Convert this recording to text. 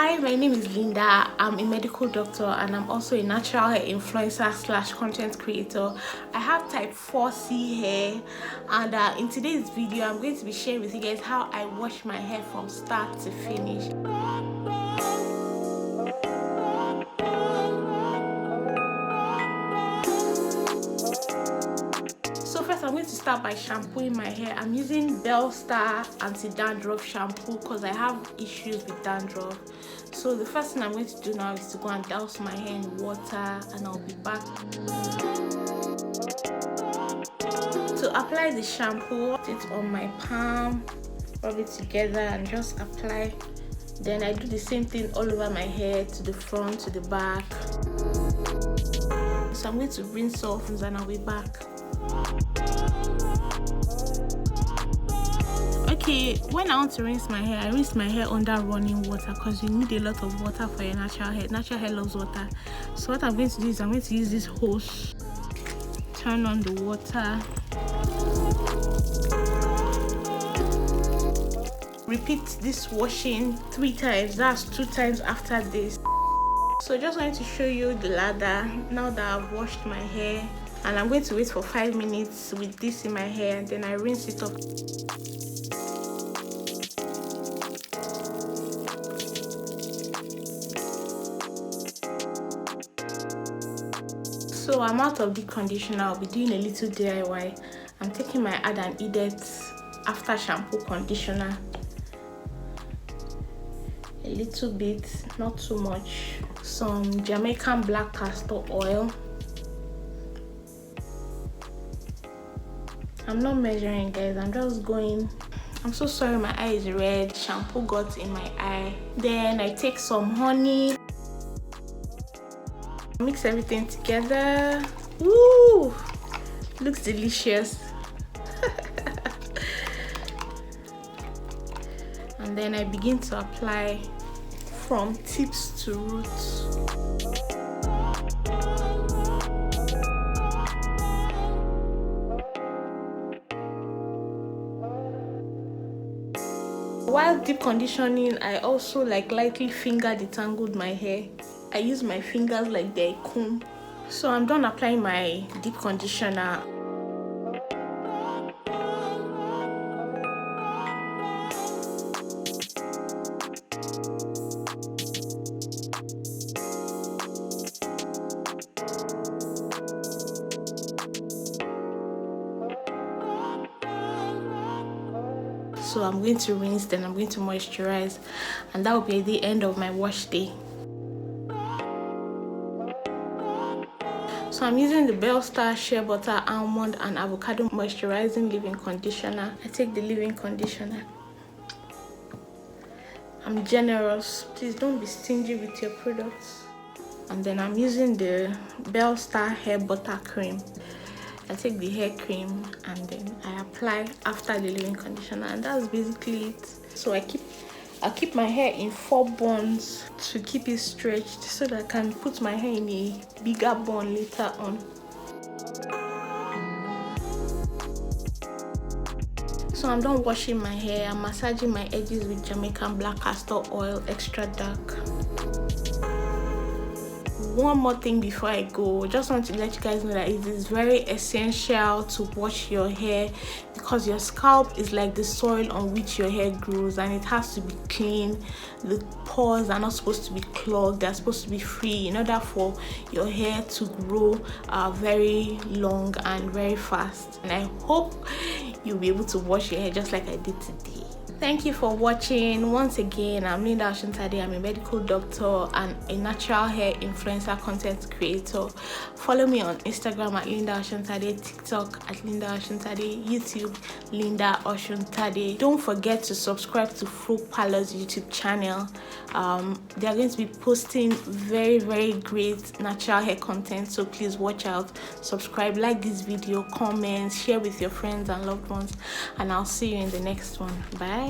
Hi, my name is Linda. I'm a medical doctor and I'm also a natural hair influencer / content creator. I have type 4C hair, and in today's video I'm going to be sharing with you guys how I wash my hair from start to finish. So first I'm going to start by shampooing my hair. I'm using Bellstar anti-dandruff shampoo because I have issues with dandruff. So the first thing I'm going to do now is to go and douse my hair in water, and I'll be back. To apply the shampoo, put it on my palm, rub it together and just apply. Then I do the same thing all over my hair, to the front, to the back. So I'm going to rinse off and I'll be back. Okay, when I want to rinse my hair, I rinse my hair under running water because you need a lot of water for your natural hair. Natural hair loves water. So what I'm going to do is I'm going to use this hose, turn on the water, repeat this washing 3 times. That's 2 times after this. So just wanted to show you the ladder now that I've washed my hair, and I'm going to wait for 5 minutes with this in my hair, and then I rinse it off. So I'm out of the conditioner. I'll be doing a little DIY. I'm taking my Add and Edet after shampoo conditioner, a little bit, not too much, some Jamaican black castor oil. I'm not measuring, guys, I'm just going. I'm so sorry, my eye is red, shampoo got in my eye. Then I take some honey, mix everything together. Woo! Looks delicious. And then I begin to apply from tips to roots. While deep conditioning, I also lightly finger detangled my hair. I use my fingers like they're a comb. So I'm done applying my deep conditioner. So I'm going to rinse, then I'm going to moisturize, and that will be the end of my wash day. So I'm using the Bellstar Shea Butter Almond and Avocado Moisturizing Leave-In Conditioner. I take the leave-in conditioner. I'm generous. Please don't be stingy with your products. And then I'm using the Bellstar Hair Butter Cream. I take the hair cream and then I apply after the leave-in conditioner, and that's basically it. So I'll keep my hair in 4 buns to keep it stretched so that I can put my hair in a bigger bun later on. So I'm done washing my hair. I'm massaging my edges with Jamaican black castor oil, extra dark. One more thing before I go, just want to let you guys know that it is very essential to wash your hair, because your scalp is like the soil on which your hair grows, and it has to be clean. The pores are not supposed to be clogged, they're supposed to be free in order for your hair to grow very long and very fast. And I hope you'll be able to wash your hair just like I did today. Thank you for watching. Once again, I'm Linda Osuntade. I'm a medical doctor and a natural hair influencer content creator. Follow me on Instagram at Linda Osuntade, TikTok at Linda Osuntade, YouTube Linda Osuntade. Don't forget to subscribe to Fro Parlor's YouTube channel. They are going to be posting very great natural hair content, so please watch out. Subscribe, like this video, comment, share with your friends and loved ones, and I'll see you in the next one. Bye.